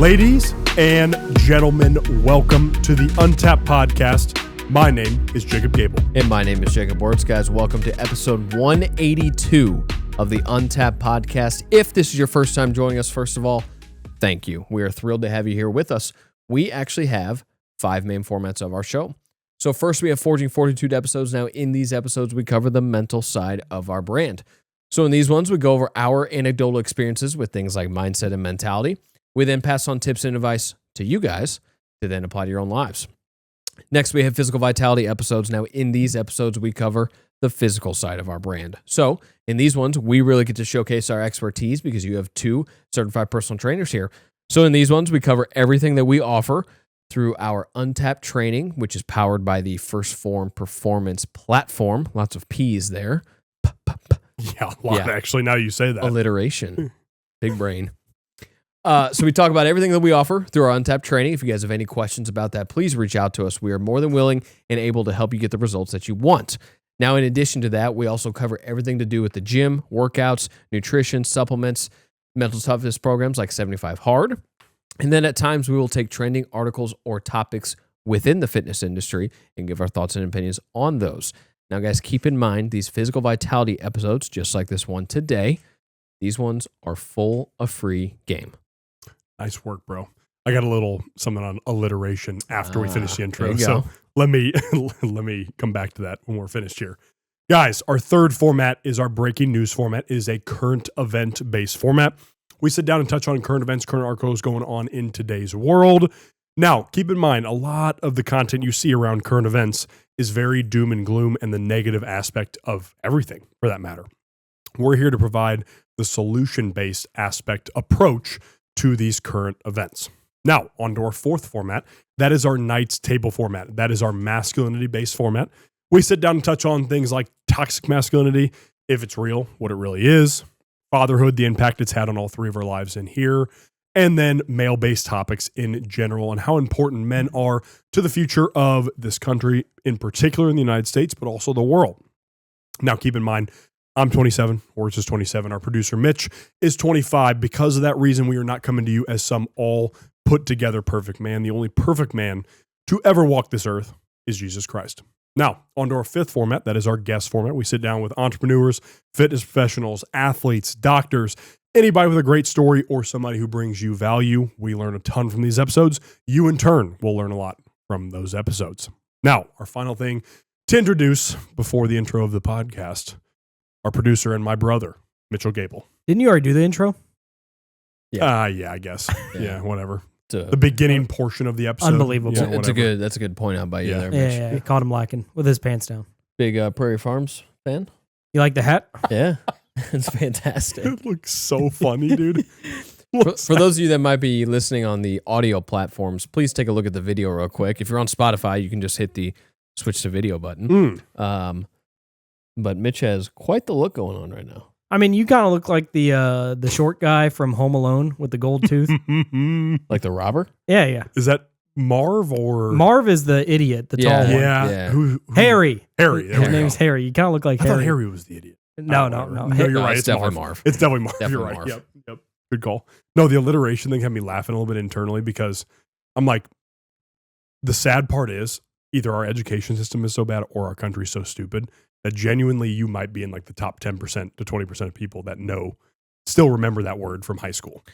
Ladies and gentlemen, welcome to the Untapped Podcast. My name is Jacob Gabel. And my name is Jacob Wurtz. Guys, welcome to episode 182 of the Untapped Podcast. If this is your first time joining us, first of all, thank you. We are thrilled to have you here with us. We actually have 5 main formats of our show. So first, we have 1442 episodes. Now, in these episodes, we cover the mental side of our brand. So in these ones, we go over our anecdotal experiences with things like mindset and mentality. We then pass on tips and advice to you guys to then apply to your own lives. Next, we have physical vitality episodes. Now, in these episodes, we cover the physical side of our brand. So in these ones, we really get to showcase our expertise because you have 2 certified personal trainers here. So in these ones, we cover everything that we offer through our Untapped training, which is powered by the First Form Performance Platform. Lots of P's there. Yeah, a lot, actually, now you say that. Alliteration. Big brain. So we talk about everything that we offer through our Untapped training. If you guys have any questions about that, please reach out to us. We are more than willing and able to help you get the results that you want. Now, in addition to that, we also cover everything to do with the gym, workouts, nutrition, supplements, mental toughness programs like 75 Hard. And then at times we will take trending articles or topics within the fitness industry and give our thoughts and opinions on those. Now, guys, keep in mind these physical vitality episodes, just like this one today, these ones are full of free game. Nice work, bro. I got a little something on alliteration after we finish the intro. So let me come back to that when we're finished here. Guys, our third format is our breaking news format. It is a current event based format. We sit down and touch on current events, current articles going on in today's world. Now, keep in mind, a lot of the content you see around current events is very doom and gloom and the negative aspect of everything, for that matter. We're here to provide the solution-based aspect approach to these current events. Now, on to our fourth format. That is our Knights Table format. That is our masculinity-based format. We sit down and touch on things like toxic masculinity, if it's real, what it really is, fatherhood, the impact it's had on all 3 of our lives in here, and then male-based topics in general and how important men are to the future of this country, in particular in the United States, but also the world. Now, keep in mind, I'm 27, Wurtz is 27. Our producer, Mitch, is 25. Because of that reason, we are not coming to you as some all put together perfect man. The only perfect man to ever walk this earth is Jesus Christ. Now, on to our 5th format. That is our guest format. We sit down with entrepreneurs, fitness professionals, athletes, doctors, anybody with a great story or somebody who brings you value. We learn a ton from these episodes. You, in turn, will learn a lot from those episodes. Now, our final thing to introduce before the intro of the podcast, our producer and my brother, Mitch Gabel. Didn't you already do the intro? Yeah, I guess. Yeah, whatever. The beginning portion of the episode. Unbelievable. Yeah, that's a good point out by you there, Mitch. Yeah, caught him lacking with his pants down. Big Prairie Farms fan? You like the hat? Yeah. It's fantastic. It looks so funny, dude. For those of you that might be listening on the audio platforms, please take a look at the video real quick. If you're on Spotify, you can just hit the switch to video button. But Mitch has quite the look going on right now. I mean, you kind of look like the short guy from Home Alone with the gold tooth. Like the robber? Yeah. Is that Marv or... Marv is the idiot, the tall one. Yeah. Who? Harry. His name's Harry. You kind of look like I Harry. thought Harry was the idiot. No, you're right. It's definitely Marv. It's definitely Marv. Definitely You're right. Marv. Yep. Good call. No, the alliteration thing had me laughing a little bit internally because I'm like, the sad part is either our education system is so bad or our country's so stupid that genuinely you might be in like the top 10% to 20% of people that still remember that word from high school.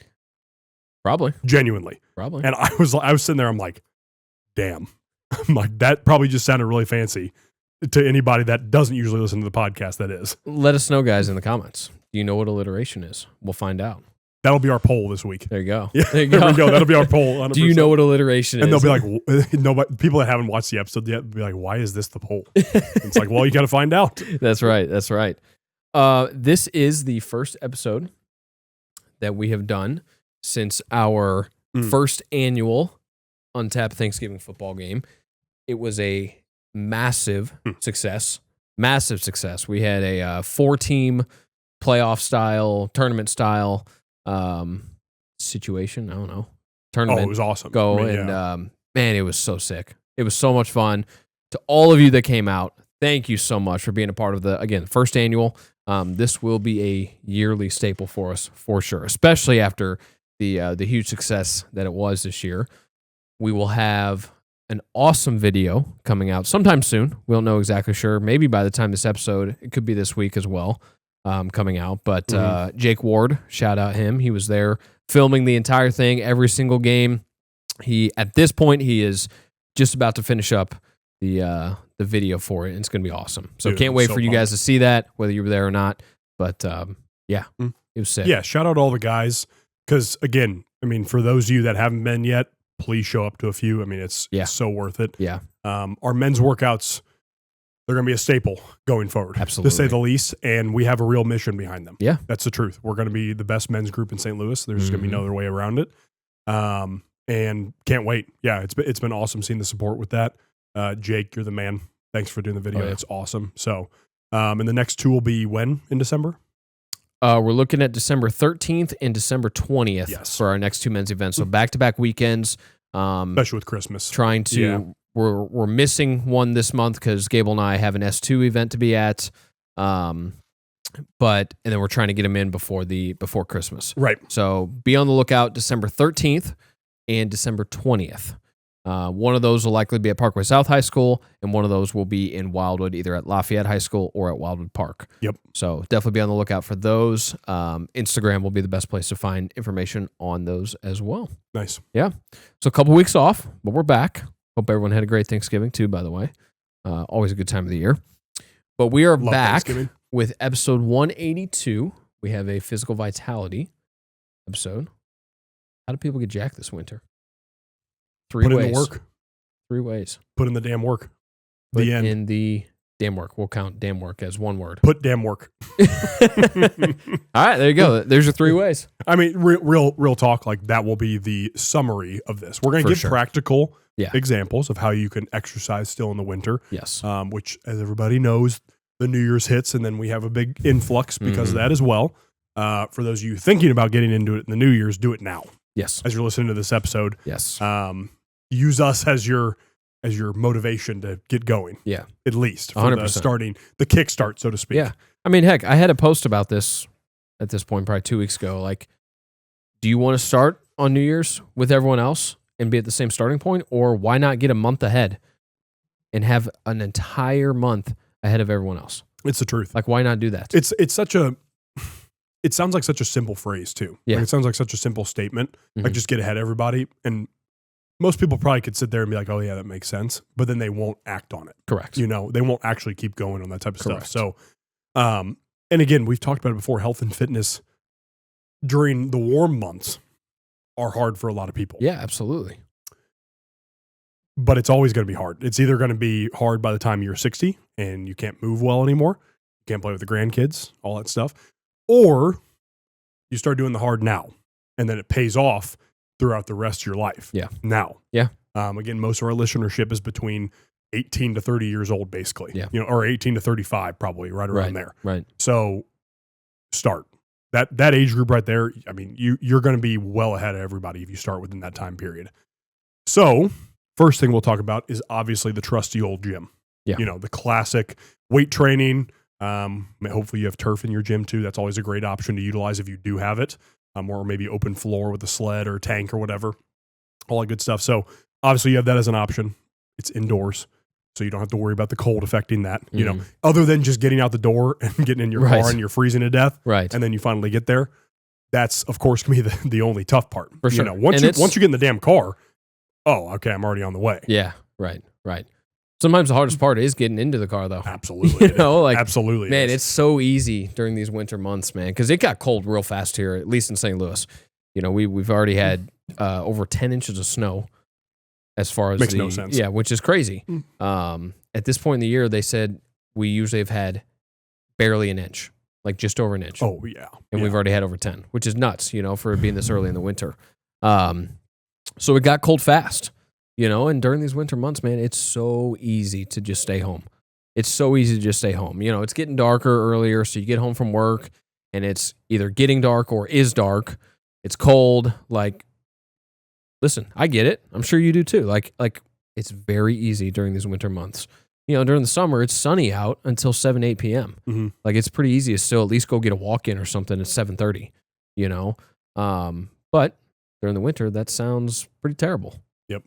Probably. Genuinely. Probably. And I was sitting there, I'm like, damn. I'm like, that probably just sounded really fancy to anybody that doesn't usually listen to the podcast, that is. Let us know, guys, in the comments. Do you know what alliteration is? We'll find out. That'll be our poll this week. There you go. Yeah, there we go. That'll be our poll. 100%. Do you know what alliteration is? And they'll be like, nobody, people that haven't watched the episode yet will be like, why is this the poll? It's like, well, you got to find out. That's right. This is the first episode that we have done since our first annual Untapped Thanksgiving football game. It was a massive success. Massive success. We had a 4-team playoff style, tournament style situation. I don't know. Tournament. Oh, it was awesome. Man, it was so sick. It was so much fun. To all of you that came out, thank you so much for being a part of the, again, first annual. This will be a yearly staple for us, for sure, especially after the huge success that it was this year. We will have an awesome video coming out sometime soon. We don't know exactly sure. Maybe by the time this episode, it could be this week as well, coming out. But Jake Ward, shout out him. He was there filming the entire thing, every single game. At this point, he is just about to finish up the video for it, and it's going to be awesome. So can't wait for you guys to see that, whether you were there or not. But it was sick. Yeah, shout out to all the guys, because again, I mean, for those of you that haven't been yet, please show up to a few. I mean, it's so worth it. Yeah. Our men's workouts, they're going to be a staple going forward, absolutely, to say the least, and we have a real mission behind them. Yeah. That's the truth. We're going to be the best men's group in St. Louis. There's going to be no other way around it. And can't wait. Yeah, it's been awesome seeing the support with that. Jake, you're the man. Thanks for doing the video. It's awesome. So, and the next two will be when in December? We're looking at December 13th and December 20th for our next two men's events. So back-to-back weekends. Especially with Christmas. Trying to, we're missing one this month because Gabel and I have an S2 event to be at. And then we're trying to get them in before Christmas. Right. So be on the lookout December 13th and December 20th. One of those will likely be at Parkway South High School, and one of those will be in Wildwood, either at Lafayette High School or at Wildwood Park. Yep. So definitely be on the lookout for those. Instagram will be the best place to find information on those as well. Nice. Yeah. So a couple weeks off, but we're back. Hope everyone had a great Thanksgiving too, by the way. Always a good time of the year. But we are back with episode 182. We have a physical vitality episode. How do people get jacked this winter? Put in the work. 3 ways. Put in the damn work. Put in the damn work. We'll count damn work as one word. Put damn work. All right, there you go. There's your 3 ways. I mean, real talk. Like, that will be the summary of this. We're going to give practical examples of how you can exercise still in the winter. Yes. Which, as everybody knows, the New Year's hits, and then we have a big influx because of that as well. For those of you thinking about getting into it in the New Year's, do it now. Yes. As you're listening to this episode. Yes. Use us as your motivation to get going. Yeah. At least for 100%. the kickstart, so to speak. Yeah. I mean, heck, I had a post about this at this point, probably 2 weeks ago. Like, do you want to start on New Year's with everyone else and be at the same starting point? Or why not get a month ahead and have an entire month ahead of everyone else? It's the truth. Like, why not do that? It sounds like such a simple phrase too. Yeah. Like, it sounds like such a simple statement. Like, just get ahead of everybody. And most people probably could sit there and be like, oh yeah, that makes sense. But then they won't act on it. Correct. They won't actually keep going on that type of stuff. So, and again, we've talked about it before, health and fitness during the warm months are hard for a lot of people. Yeah, absolutely. But it's always going to be hard. It's either going to be hard by the time you're 60 and you can't move well anymore, you can't play with the grandkids, all that stuff, or you start doing the hard now, and then it pays off throughout the rest of your life. Yeah. Now. Yeah. Again, most of our listenership is between 18 to 30 years old, basically. Yeah. Or 18 to 35, probably right around there. Right. So start. That age group right there, I mean, you're going to be well ahead of everybody if you start within that time period. So first thing we'll talk about is obviously the trusty old gym. Yeah. The classic weight training. Hopefully you have turf in your gym too. That's always a great option to utilize if you do have it. Or maybe open floor with a sled or tank or whatever. All that good stuff. So obviously you have that as an option. It's indoors, so you don't have to worry about the cold affecting that, other than just getting out the door and getting in your car and you're freezing to death. Right. And then you finally get there. That's, of course, going to be the only tough part. For sure. Once you get in the damn car, oh, okay, I'm already on the way. Yeah. Right. Sometimes the hardest part is getting into the car, though. Absolutely. Absolutely. Man, it's so easy during these winter months, man, because it got cold real fast here, at least in St. Louis. We've already had over 10 inches of snow as far as makes no sense. Yeah, which is crazy. At this point in the year, they said we usually have had barely an inch, like just over an inch. Oh, yeah. And we've already had over 10, which is nuts, for it being this early in the winter. So it got cold fast. And during these winter months, man, it's so easy to just stay home. It's getting darker earlier, so you get home from work, and it's either getting dark or is dark. It's cold. Like, listen, I get it. I'm sure you do too. Like it's very easy during these winter months. During the summer, it's sunny out until 7, 8 p.m. Mm-hmm. Like, it's pretty easy to still at least go get a walk in or something at 7:30. But during the winter, that sounds pretty terrible. Yep.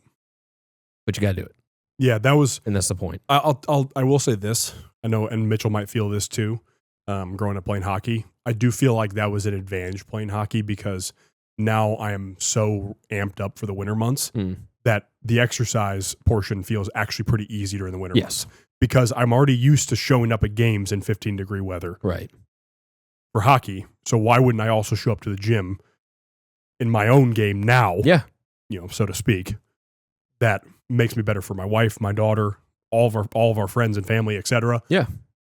But you got to do it. Yeah, that was, and that's the point. I will say this. I know, and Mitchell might feel this too. Growing up playing hockey, I do feel like that was an advantage playing hockey because now I am so amped up for the winter months that the exercise portion feels actually pretty easy during the winter months because I'm already used to showing up at games in 15-degree weather. Right. For hockey. So why wouldn't I also show up to the gym in my own game now? Yeah. So to speak. That makes me better for my wife, my daughter, all of our friends and family, etc. Yeah.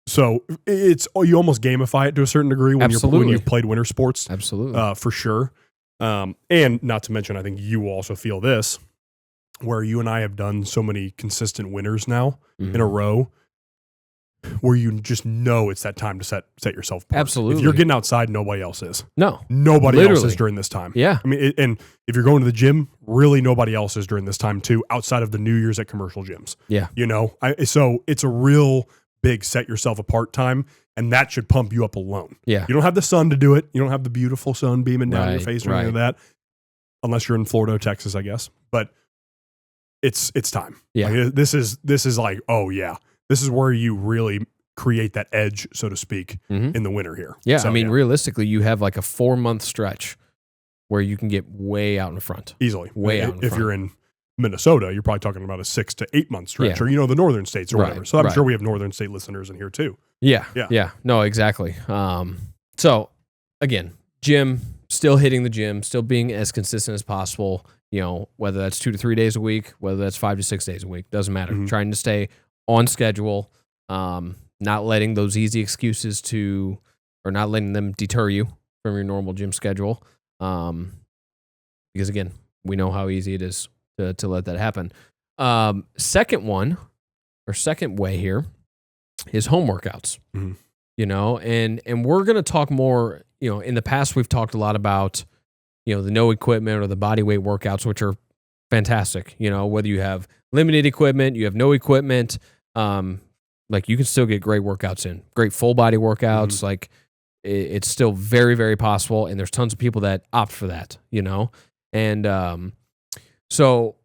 So you almost gamify it to a certain degree when you've played winter sports. Absolutely. For sure. And not to mention, I think you also feel this, where you and I have done so many consistent winters now in a row, where you just know it's that time to set yourself apart. Absolutely. If you're getting outside, nobody else is. No. Nobody else is during this time. Yeah. I mean, and if you're going to the gym, really nobody else is during this time too, outside of the New Year's at commercial gyms. Yeah. So it's a real big set yourself apart time, and that should pump you up alone. Yeah. You don't have the sun to do it. You don't have the beautiful sun beaming down your face or anything like that, unless you're in Florida or Texas, I guess. But it's time. Yeah. Like, this is like, oh yeah. This is where you really create that edge, so to speak, in the winter here. Yeah, so, realistically, you have like a 4-month stretch where you can get way out in front. Easily. Way out in front. If you're in Minnesota, you're probably talking about a 6 to 8 month stretch, or the northern states or whatever. So I'm sure we have northern state listeners in here too. Yeah. No, exactly. So again, gym, still hitting the gym, still being as consistent as possible. Whether that's 2 to 3 days a week, whether that's 5 to 6 days a week, doesn't matter. Trying to stay on schedule, not letting those easy excuses or not letting them deter you from your normal gym schedule. Because again, we know how easy it is to let that happen. Second way here is home workouts. And we're going to talk more, in the past we've talked a lot about, the no equipment or the body weight workouts, which are fantastic. Whether you have limited equipment, you have no equipment, like you can still get great workouts in, great full body workouts. Like it's still very, very possible. And there's tons of people that opt for that, and so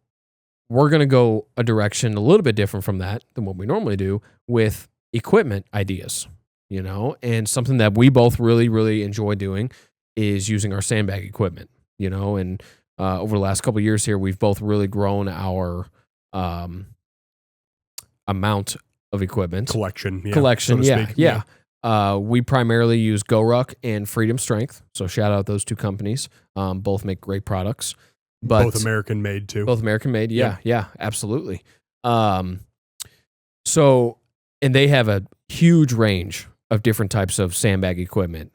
we're going to go a direction a little bit different from that than what we normally do with equipment ideas, and something that we both really, really enjoy doing is using our sandbag equipment, and over the last couple of years here, we've both really grown our amount of equipment collection. So to speak. We primarily use GoRuck and Freedom Strength. So shout out those two companies. Both make great products. But both American made too. Both American made. Yeah, absolutely. So, and they have a huge range of different types of sandbag equipment.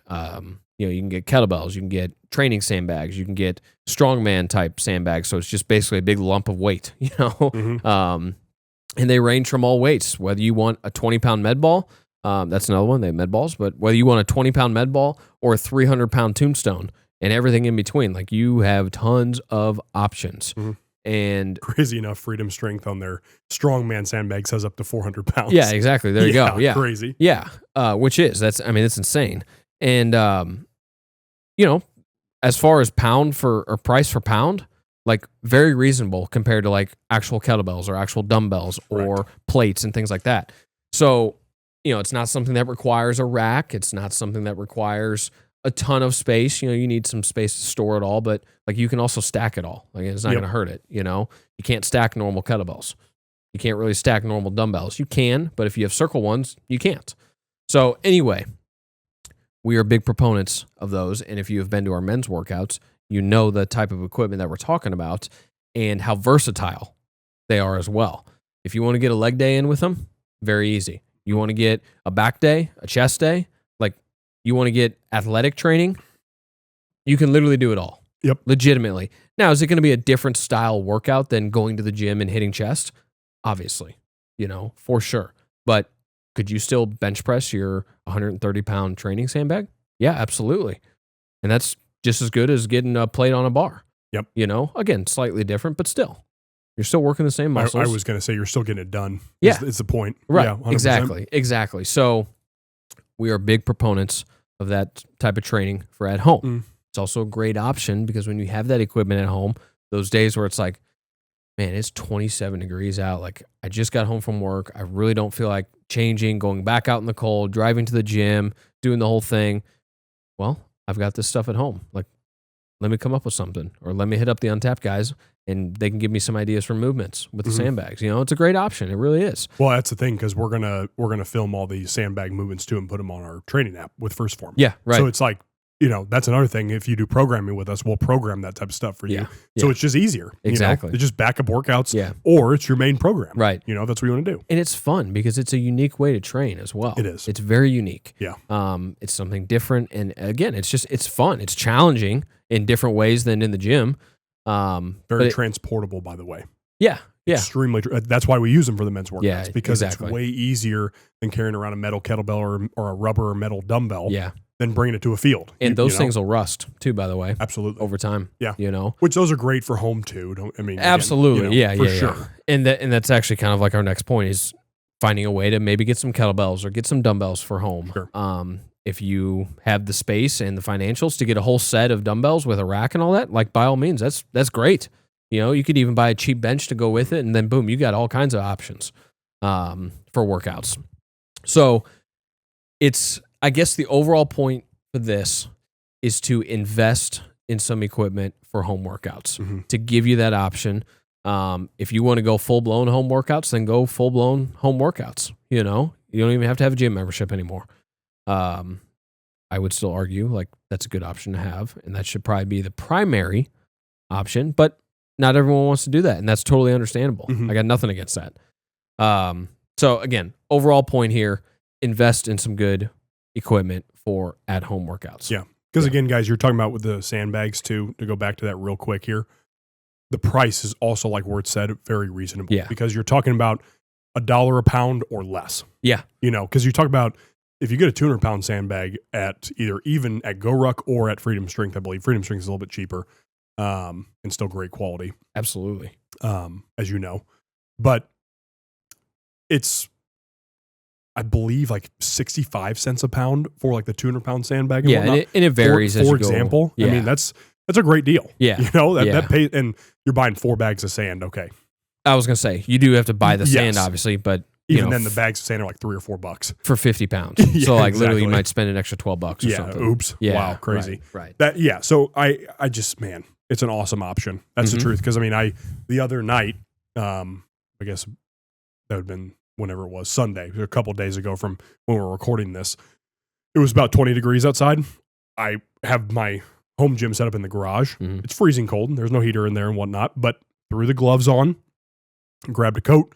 You can get kettlebells, you can get training sandbags, you can get strongman type sandbags. So it's just basically a big lump of weight, and they range from all weights, whether you want a 20-pound med ball, that's another one, they have med balls, but whether you want a 20-pound med ball or a 300-pound tombstone and everything in between, like you have tons of options. And crazy enough, Freedom Strength on their strongman sandbag says up to 400 pounds. Yeah, exactly. There you go. Yeah. Crazy. Yeah. It's insane. And, as far as price for pound, like very reasonable compared to like actual kettlebells or actual dumbbells or plates and things like that. So, it's not something that requires a rack. It's not something that requires a ton of space. You need some space to store it all, but like you can also stack it all. Like it's not going to hurt it. You can't stack normal kettlebells. You can't really stack normal dumbbells. You can, but if you have circle ones, you can't. So anyway, we are big proponents of those. And if you have been to our men's workouts, you know the type of equipment that we're talking about and how versatile they are as well. If you want to get a leg day in with them, very easy. You want to get a back day, a chest day, like you want to get athletic training, you can literally do it all. Yep. Legitimately. Now, is it going to be a different style workout than going to the gym and hitting chest? Obviously, for sure. But could you still bench press your 130-pound training sandbag? Yeah, absolutely. And that's just as good as getting a plate on a bar. Yep. Again, slightly different, but still. You're still working the same muscles. I was going to say you're still getting it done. Yeah. It's the point. Right. Yeah, 100%. Exactly. So we are big proponents of that type of training for at home. It's also a great option because when you have that equipment at home, those days where it's like, man, it's 27 degrees out. Like, I just got home from work. I really don't feel like changing, going back out in the cold, driving to the gym, doing the whole thing. Well, I've got this stuff at home. Like, let me come up with something, or let me hit up the Untapped guys and they can give me some ideas for movements with the sandbags. It's a great option. It really is. Well, that's the thing, because we're gonna film all these sandbag movements too and put them on our training app with First Form. Yeah, right. So it's like, that's another thing. If you do programming with us, we'll program that type of stuff for you. So it's just easier. Exactly. It's just backup workouts. Yeah. Or it's your main program. Right. That's what you want to do. And it's fun because it's a unique way to train as well. It is. It's very unique. Yeah. It's something different. And again, it's fun. It's challenging in different ways than in the gym. Very transportable, by the way. Yeah. Yeah. Extremely. That's why we use them for the men's workouts. Yeah, because exactly. it's way easier than carrying around a metal kettlebell or a rubber or metal dumbbell. Yeah. Than bringing it to a field. And those things will rust too, by the way. Absolutely. Over time. Yeah. Which those are great for home too. Absolutely. For sure. Yeah. And that's actually kind of like our next point is finding a way to maybe get some kettlebells or get some dumbbells for home. Sure. If you have the space and the financials to get a whole set of dumbbells with a rack and all that, like by all means, that's great. You could even buy a cheap bench to go with it, and then boom, you got all kinds of options for workouts. So I guess the overall point for this is to invest in some equipment for home workouts to give you that option. If you want to go full-blown home workouts, then go full-blown home workouts. You don't even have to have a gym membership anymore. I would still argue like that's a good option to have, and that should probably be the primary option, but not everyone wants to do that, and that's totally understandable. I got nothing against that. So again, overall point here, invest in some good equipment for at-home workouts. Yeah. Because again, guys, you're talking about with the sandbags too, to go back to that real quick here, the price is also, like Wurtz said, very reasonable. Yeah. Because you're talking about $1 a pound or less. Yeah. Because you talk about if you get a 200-pound sandbag at even at GoRuck or at Freedom Strength, I believe Freedom Strength is a little bit cheaper and still great quality. Absolutely. As you know. But it's, I believe, like 65 cents a pound for like the 200-pound sandbag. And whatnot. And it varies for example. Yeah. I mean, that's a great deal. Yeah. That pays, and you're buying 4 bags of sand. Okay. I was going to say, you do have to buy the sand, obviously, but even then the bags of sand are like $3 or $4 for 50 pounds. So like literally you might spend an extra $12 or something. Oops. Yeah. Wow. Crazy. Right. So I just, man, it's an awesome option. That's the truth. Cause I mean, the other night, I guess that would have been whenever it was Sunday, a couple of days ago from when we were recording this, it was about 20 degrees outside. I have my home gym set up in the garage. It's freezing cold. There's no heater in there and whatnot, but threw the gloves on, grabbed a coat,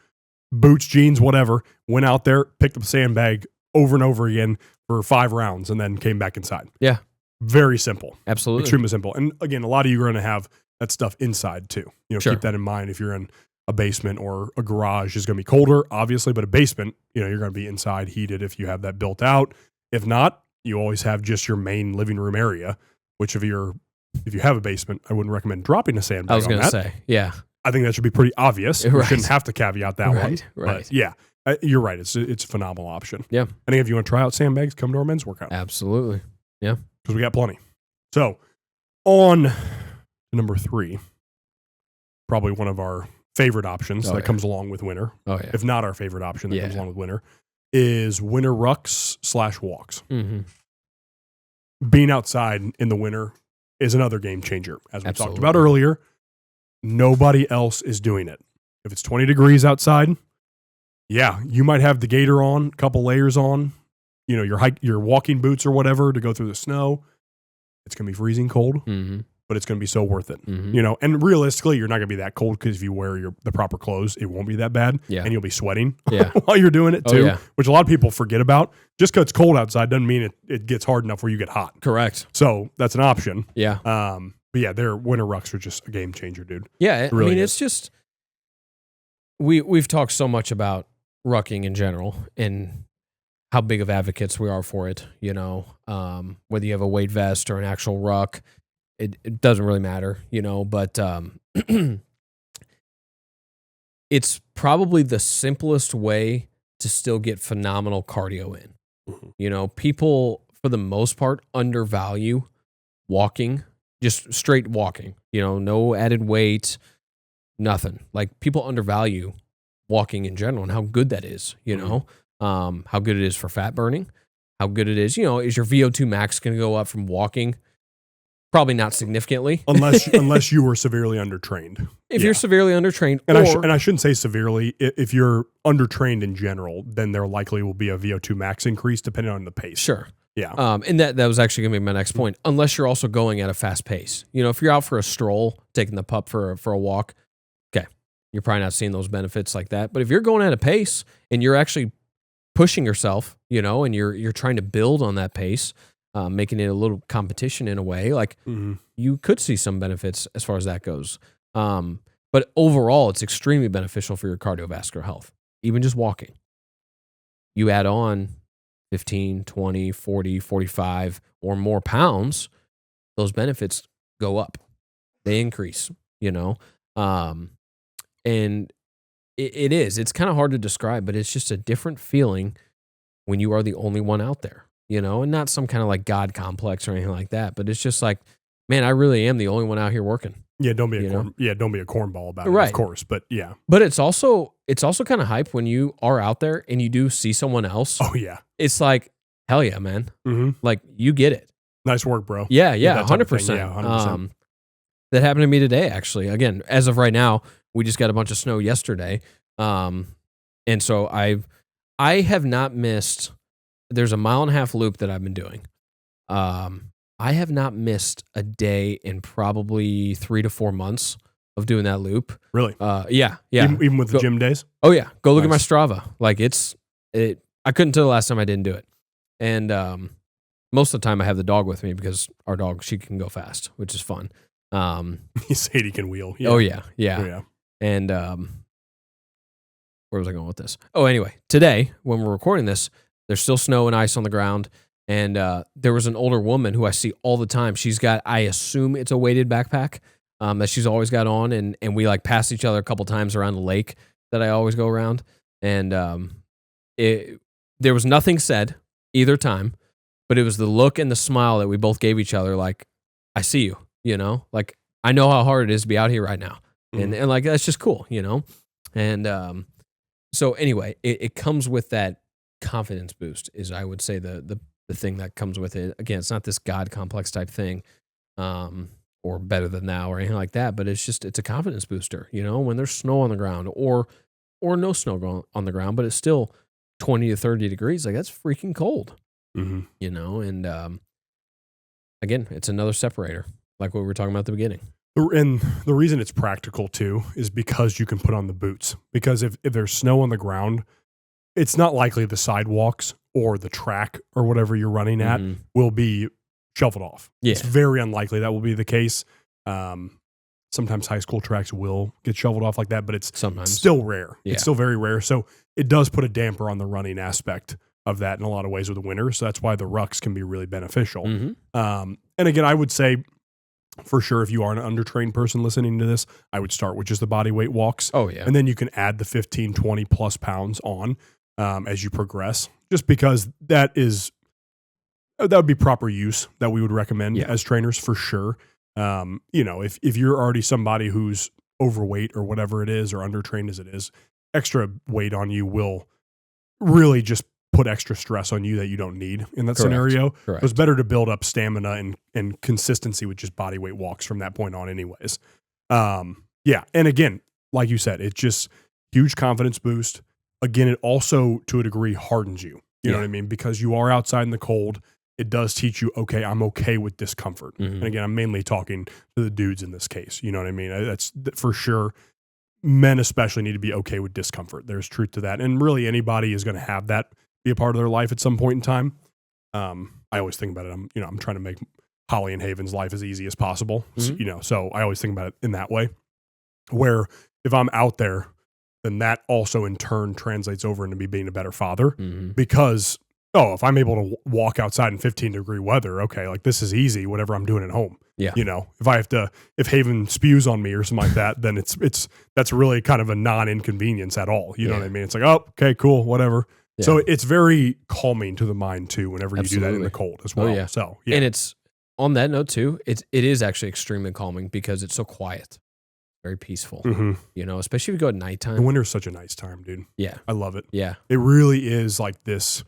boots, jeans, whatever, went out there, picked up a sandbag over and over again for 5 rounds and then came back inside. Yeah. Very simple. Absolutely. Extremely simple. And again, a lot of you are going to have that stuff inside too. Sure. Keep that in mind if you're in a basement or a garage is going to be colder, obviously, but a basement, you're going to be inside heated if you have that built out. If not, you always have just your main living room area, which if you have a basement, I wouldn't recommend dropping a sandbag. I was going to say, yeah. I think that should be pretty obvious. Right. We shouldn't have to caveat that one. Right. But yeah, you're right. It's a phenomenal option. Yeah. I think if you want to try out sandbags, come to our men's workout. Absolutely. Yeah. Because we got plenty. So on number 3, probably one of our favorite options that comes along with winter. Oh, yeah. If not our favorite option that comes along with winter, is winter rucks / walks. Being outside in the winter is another game changer. As we talked about earlier, nobody else is doing it. If it's 20 degrees outside, you might have the gaiter on, a couple layers on, your walking boots or whatever to go through the snow. It's going to be freezing cold. But it's going to be so worth it, and realistically, you're not going to be that cold because if you wear the proper clothes, it won't be that bad, and you'll be sweating while you're doing it too, which a lot of people forget about. Just because it's cold outside doesn't mean it gets hard enough where you get hot. Correct. So that's an option. Yeah. But yeah, their winter rucks are just a game changer, dude. Yeah, really I mean, it's just we've talked so much about rucking in general and how big of advocates we are for it. Whether you have a weight vest or an actual ruck. It doesn't really matter, but it's probably the simplest way to still get phenomenal cardio in. People, for the most part, undervalue walking just straight walking, no added weight, nothing. Like people undervalue walking in general and how good that is, how good it is for fat burning, how good it is, is your VO2 max going to go up from walking? Probably not significantly. unless you were severely undertrained. If you're severely undertrained. And I shouldn't say severely. If you're undertrained in general, then there likely will be a VO2 max increase depending on the pace. Sure. Yeah. And that was actually going to be my next point. Unless you're also going at a fast pace. If you're out for a stroll, taking the pup for a walk, okay, you're probably not seeing those benefits like that. But if you're going at a pace and you're actually pushing yourself, and you're trying to build on that pace, making it a little competition in a way, like you could see some benefits as far as that goes. But overall, it's extremely beneficial for your cardiovascular health. Even just walking. You add on 15, 20, 40, 45 or more pounds, those benefits go up. They increase, and it's kind of hard to describe, but it's just a different feeling when you are the only one out there, and not some kind of like God complex or anything like that, but it's just like, man, I really am the only one out here working. Yeah, don't be a cornball about it, right. Of course, but yeah. But it's also kind of hype when you are out there and you do see someone else. Oh yeah. It's like, hell yeah, man. Like you get it. Nice work, bro. Yeah, 100%. Yeah, 100%. That happened to me today, actually. Again, as of right now, we just got a bunch of snow yesterday. And so I have not missed, there's a 1.5 mile loop that I've been doing. I have not missed a day in probably 3 to 4 months of doing that loop. Really? Yeah. Even with the gym days? Oh yeah. Go look at my Strava. Like I couldn't tell the last time I didn't do it. And most of the time I have the dog with me because our dog, she can go fast, which is fun. Sadie can wheel. Yeah. Oh yeah. And where was I going with this? Oh, anyway, today when we're recording this, there's still snow and ice on the ground. And there was an older woman who I see all the time. She's got, I assume it's a weighted backpack that she's always got on. And we like pass each other a couple times around the lake that I always go around. And there was nothing said either time, but it was the look and the smile that we both gave each other. Like, I see you, like I know how hard it is to be out here right now. And like, that's just cool, And so anyway, it comes with that confidence boost is I would say the thing that comes with it. Again, it's not this God complex type thing, or better than thou or anything like that, but it's a confidence booster, when there's snow on the ground or no snow on the ground, but it's still 20 to 30 degrees. Like that's freaking cold, and again, it's another separator, like what we were talking about at the beginning. And the reason it's practical too is because you can put on the boots, because if there's snow on the ground, it's not likely the sidewalks or the track or whatever you're running at will be shoveled off. Yeah. It's very unlikely that will be the case. Sometimes high school tracks will get shoveled off like that, but it's still rare. Yeah. It's still very rare. So it does put a damper on the running aspect of that in a lot of ways with the winter. So that's why the rucks can be really beneficial. And again, I would say for sure, if you are an undertrained person listening to this, I would start with just the body weight walks. Oh yeah. And then you can add the 15, 20 plus pounds on as you progress, just because that would be proper use that we would recommend as trainers for sure. If you're already somebody who's overweight or whatever it is, or undertrained as it is, extra weight on you will really just put extra stress on you that you don't need in that scenario. Correct. So it's better to build up stamina and consistency with just body weight walks from that point on anyways. And again, like you said, it's just huge confidence boost. Again, it also, to a degree, hardens you. You know what I mean? Because you are outside in the cold, it does teach you, okay, I'm okay with discomfort. And again, I'm mainly talking to the dudes in this case. You know what I mean? That's for sure. Men especially need to be okay with discomfort. There's truth to that. And really anybody is going to have that be a part of their life at some point in time. I always think about it. I'm trying to make Holly and Haven's life as easy as possible. So I always think about it in that way, where if I'm out there, then that also in turn translates over into me being a better father because, if I'm able to walk outside in 15-degree weather, okay, like this is easy, whatever I'm doing at home. Yeah. If Haven spews on me or something like that, then that's really kind of a non-inconvenience at all. You know what I mean? It's like, oh, okay, cool, whatever. Yeah. So it's very calming to the mind too, whenever you do that in the cold as well. Oh, yeah. So, yeah. And it's on that note too, it is actually extremely calming because it's so quiet, very peaceful. You know, especially if you go at nighttime. The winter's such a nice time, dude. Yeah, I love it. yeah. It really is like this.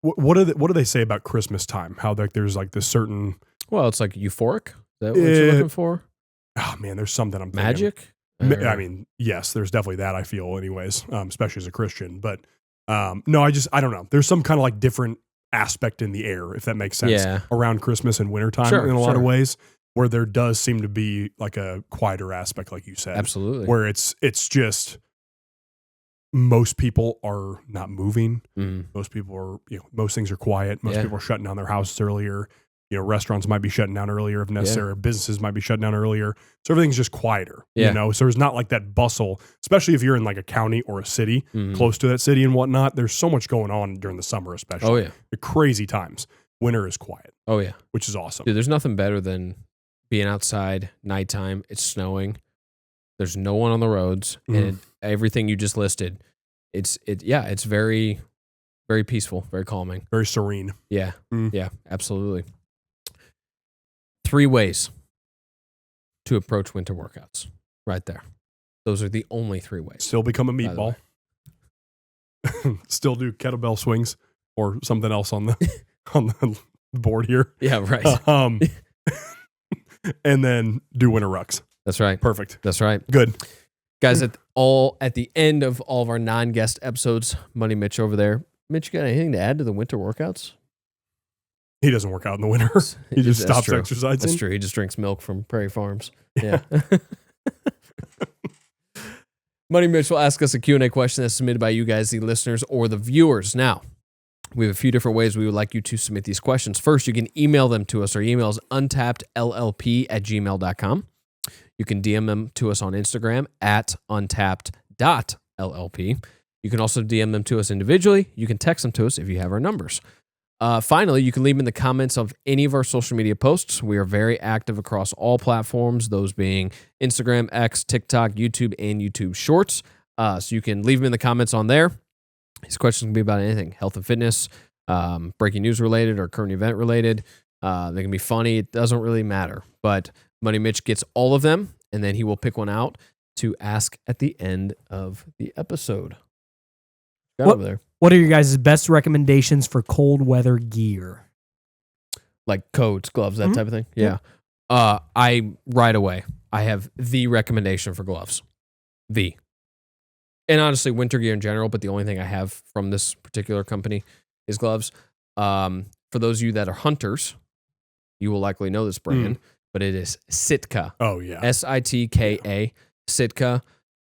What do they say about Christmas time? How like there's like this certain. Well, it's like euphoric. Is that what you're looking for? Oh man, there's something I'm thinking. Magic. I mean, yes, there's definitely that. I feel, anyways, especially as a Christian. But no, I don't know. There's some kind of like different aspect in the air, if that makes sense, around Christmas and wintertime in a lot of ways, where there does seem to be like a quieter aspect, like you said. Absolutely. Where it's just most people are not moving. Most people are, most things are quiet. Most people are shutting down their houses earlier. Restaurants might be shutting down earlier if necessary. Businesses might be shutting down earlier. So everything's just quieter, So there's not like that bustle, especially if you're in like a county or a city close to that city and whatnot. There's so much going on during the summer, especially. Oh, yeah. The crazy times. Winter is quiet. Oh, yeah. Which is awesome. Dude, there's nothing better than being outside, nighttime, it's snowing. There's no one on the roads. And everything you just listed, it's very, very peaceful, very calming. Very serene. Yeah. Yeah, absolutely. 3 ways to approach winter workouts right there. Those are the only 3 ways. Still become a meatball. Still do kettlebell swings or something else on the board here. Yeah, right. And then do winter rucks. That's right. Perfect. That's right. Good. Guys, at the end of all of our non-guest episodes, Money Mitch over there. Mitch, you got anything to add to the winter workouts? He doesn't work out in the winter. He just stops exercising. That's true. He just drinks milk from Prairie Farms. Yeah. Money Mitch will ask us a Q&A question that's submitted by you guys, the listeners or the viewers. Now, we have a few different ways we would like you to submit these questions. First, you can email them to us. Our email is untappedllp@gmail.com. You can DM them to us on Instagram at untapped.llp. You can also DM them to us individually. You can text them to us if you have our numbers. Finally, you can leave them in the comments of any of our social media posts. We are very active across all platforms, those being Instagram, X, TikTok, YouTube, and YouTube Shorts. So you can leave them in the comments on there. These questions can be about anything, health and fitness, breaking news related or current event related. They can be funny. It doesn't really matter. But Money Mitch gets all of them, and then he will pick one out to ask at the end of the episode. Over there. What are your guys' best recommendations for cold weather gear? Like coats, gloves, that type of thing? Yeah. I have the recommendation for gloves. And honestly, winter gear in general, but the only thing I have from this particular company is gloves. For those of you that are hunters, you will likely know this brand, but it is Sitka. Oh, yeah. Sitka. Sitka.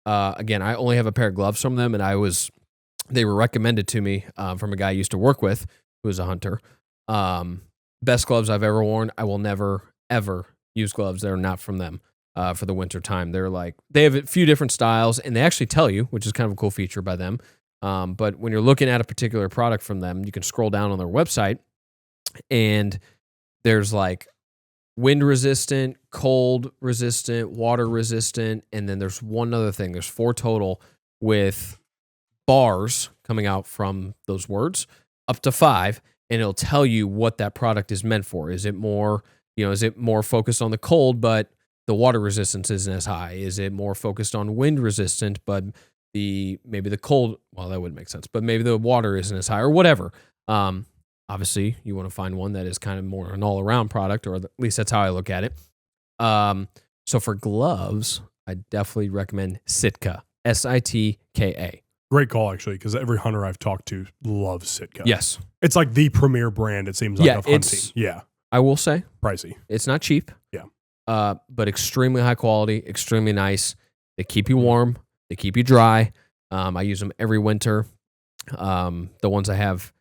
Again, I only have a pair of gloves from them, and they were recommended to me from a guy I used to work with who was a hunter. Best gloves I've ever worn. I will never, ever use gloves that are not from them for the winter time. They have a few different styles, and they actually tell you, which is kind of a cool feature by them. But when you're looking at a particular product from them, you can scroll down on their website, and there's like wind resistant, cold resistant, water resistant, and then there's one other thing. There's 4 total with bars coming out from those words up to 5, and it'll tell you what that product is meant for. Is it more focused on the cold, but the water resistance isn't as high? Is it more focused on wind resistant, but maybe the cold, well, that wouldn't make sense, but maybe the water isn't as high or whatever. Obviously you want to find one that is kind of more an all around product, or at least that's how I look at it. So for gloves, I definitely recommend Sitka, Sitka. Great call, actually, because every hunter I've talked to loves Sitka. Yes. It's like the premier brand, it seems like, of hunting. Yeah. I will say. Pricey. It's not cheap. Yeah. But extremely high quality, extremely nice. They keep you warm. They keep you dry. I use them every winter. The ones I have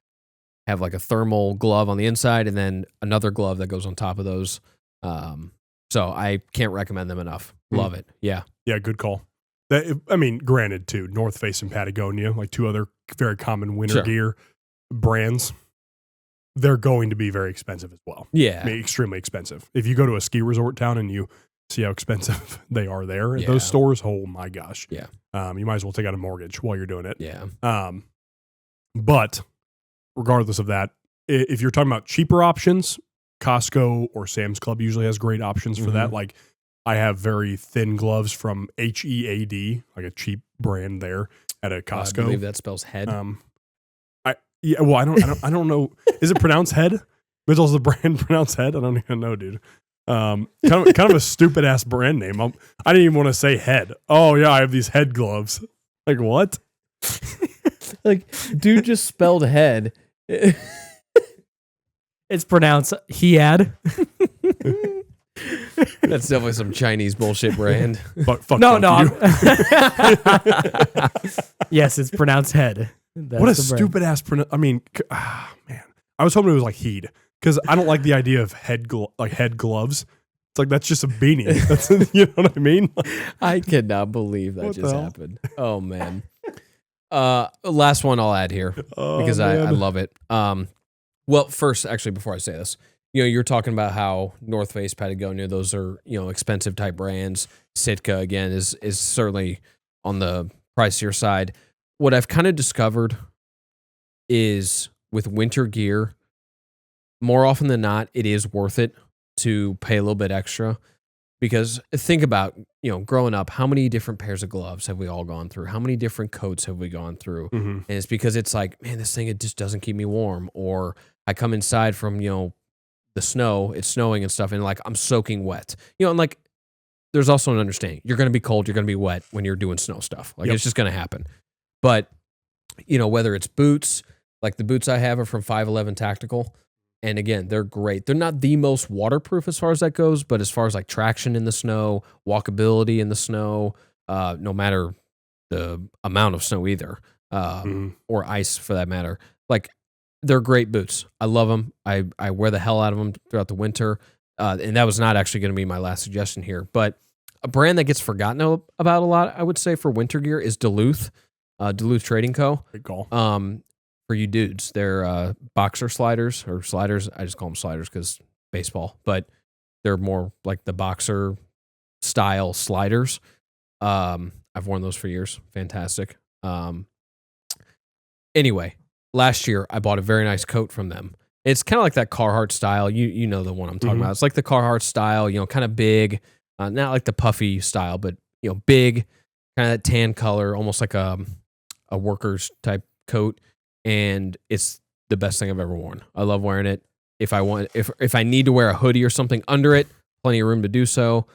like a thermal glove on the inside and then another glove that goes on top of those. So I can't recommend them enough. Love it. Yeah. Yeah, good call. Granted, too, North Face and Patagonia, like 2 other very common winter gear brands, they're going to be very expensive as well. Yeah. Extremely expensive. If you go to a ski resort town and you see how expensive they are there at those stores, oh my gosh. Yeah. You might as well take out a mortgage while you're doing it. Yeah. But regardless of that, if you're talking about cheaper options, Costco or Sam's Club usually has great options for that. Like I have very thin gloves from HEAD, like a cheap brand there at a Costco. I believe that spells head. I don't know. Is it pronounced head? Mitchell's the brand pronounced head? I don't even know, dude. Kind of a stupid ass brand name. I didn't even want to say head. Oh yeah, I have these head gloves. Like what? Like, dude just spelled head. It's pronounced Head. That's definitely some Chinese bullshit brand. But fuck No. you. Yes, it's pronounced head. That's What a the brand. stupid ass man. I was hoping it was like heed because I don't like the idea of head gloves. It's like that's just a beanie. That's you know what I mean? I cannot believe that What the just hell? happened. Oh man. Last one I'll add here because I love it. Well, first, actually, before I say this, you're talking about how North Face, Patagonia, those are expensive type brands. Sitka again is certainly on the pricier side. What I've kind of discovered is with winter gear, more often than not, it is worth it to pay a little bit extra. Because think about, growing up, how many different pairs of gloves have we all gone through? How many different coats have we gone through? Mm-hmm. And it's because it's like, man, this thing, it just doesn't keep me warm. Or I come inside from, the snow, it's snowing and stuff, and like I'm soaking wet. And like there's also an understanding. You're going to be cold, you're going to be wet when you're doing snow stuff. Like it's just going to happen. But, whether it's boots, like the boots I have are from 511 Tactical. And again, they're great. They're not the most waterproof as far as that goes, but as far as like traction in the snow, walkability in the snow, no matter the amount of snow either, or ice for that matter, like they're great boots. I love them. I wear the hell out of them throughout the winter. And that was not actually going to be my last suggestion here, but a brand that gets forgotten about a lot, I would say for winter gear is Duluth Trading Co. Good call. For you dudes, they're boxer sliders or sliders. I just call them sliders because baseball, but they're more like the boxer style sliders. I've worn those for years. Fantastic. Anyway, last year I bought a very nice coat from them. It's kind of like that Carhartt style. You know the one I'm talking about. It's like the Carhartt style, kind of big, not like the puffy style, but big, kind of that tan color, almost like a worker's type coat. And it's the best thing I've ever worn. I love wearing it. If I need to wear a hoodie or something under it, plenty of room to do so.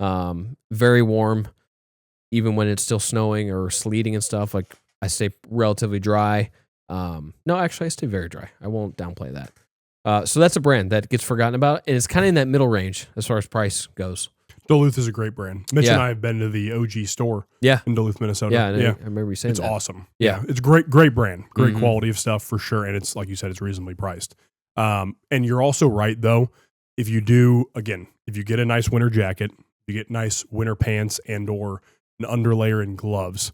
Very warm, even when it's still snowing or sleeting and stuff. Like I stay relatively dry. No, actually, I stay very dry. I won't downplay that. So that's a brand that gets forgotten about, and it's kind of in that middle range as far as price goes. Duluth is a great brand. Mitch and I have been to the OG store in Duluth, Minnesota. Yeah, I remember you saying it's that. awesome. Yeah. It's great brand, great quality of stuff for sure. And it's like you said, it's reasonably priced. And you're also right though. If you get a nice winter jacket, you get nice winter pants and or an underlayer and gloves.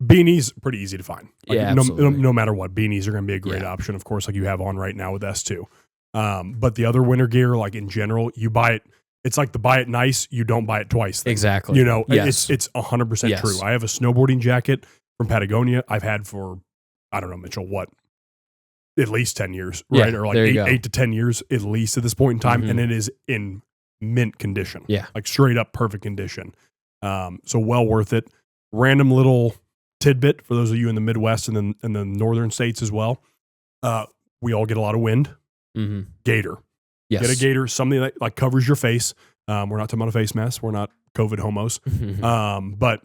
Beanies, pretty easy to find. Like, no matter what, beanies are going to be a great option, of course, like you have on right now with S2. But the other winter gear, like in general, you buy it. It's like the buy it nice, you don't buy it twice thing. Exactly. It's 100% true. I have a snowboarding jacket from Patagonia I've had for, I don't know, Mitchell, what? At least 10 years, right? Or like 8 to 10 years at least at this point in time. And it is in mint condition. Yeah. Like straight up perfect condition. So well worth it. Random little tidbit for those of you in the Midwest and then the northern states as well. We all get a lot of wind. Gator. Yes. Get a gator, something that like covers your face. We're not talking about a face mask. We're not COVID homos. But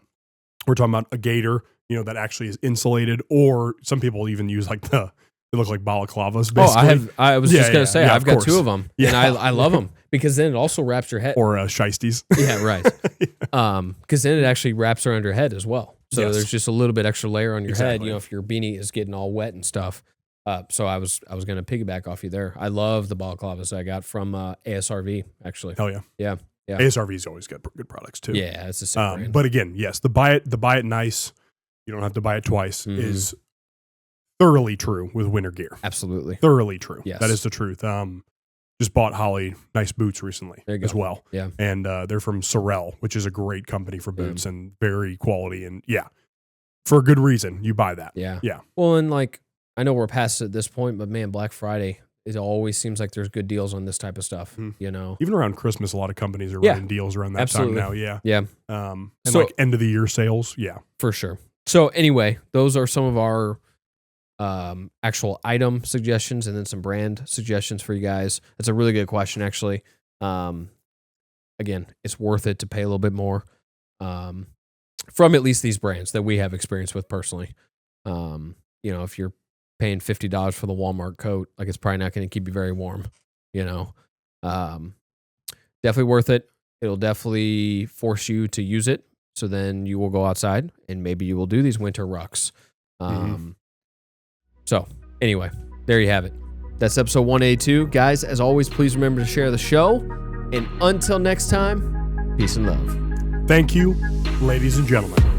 we're talking about a gator, that actually is insulated, or some people even use like they look like balaclavas. Basically. I was just going to say, I've got course. 2 of them and I love them because then it also wraps your head. Or shiesties. Yeah, right. Because then it actually wraps around your head as well. So there's just a little bit extra layer on your head, if your beanie is getting all wet and stuff. So I was going to piggyback off you there. I love the balaclavas I got from ASRV, actually. Hell yeah. Yeah. ASRV's always got good products too. Yeah, it's the same brand. But again, yes, the buy it nice, you don't have to buy it twice, is thoroughly true with winter gear. Absolutely. Thoroughly true. Yes. That is the truth. Just bought Holly nice boots recently as well. Yeah. And they're from Sorel, which is a great company for boots and very quality. And for a good reason, you buy that. Yeah. Yeah. Well, and like, I know we're past it at this point, but man, Black Friday it always seems like there's good deals on this type of stuff, you know. Even around Christmas, a lot of companies are Yeah. running deals around that Absolutely. time now. Yeah. Yeah, And So- like end of the year sales. Yeah. for sure. So anyway, those are some of our actual item suggestions and then some brand suggestions for you guys. That's a really good question, actually. Again, it's worth it to pay a little bit more from at least these brands that we have experience with personally. You know, if you're paying $50 for the Walmart coat, like it's probably not going to keep you very warm, you know. Definitely worth it. It'll definitely force you to use it. So then you will go outside and maybe you will do these winter rucks. So anyway, there you have it. That's episode 182. Guys, as always, please remember to share the show. And until next time, peace and love. Thank you, ladies and gentlemen.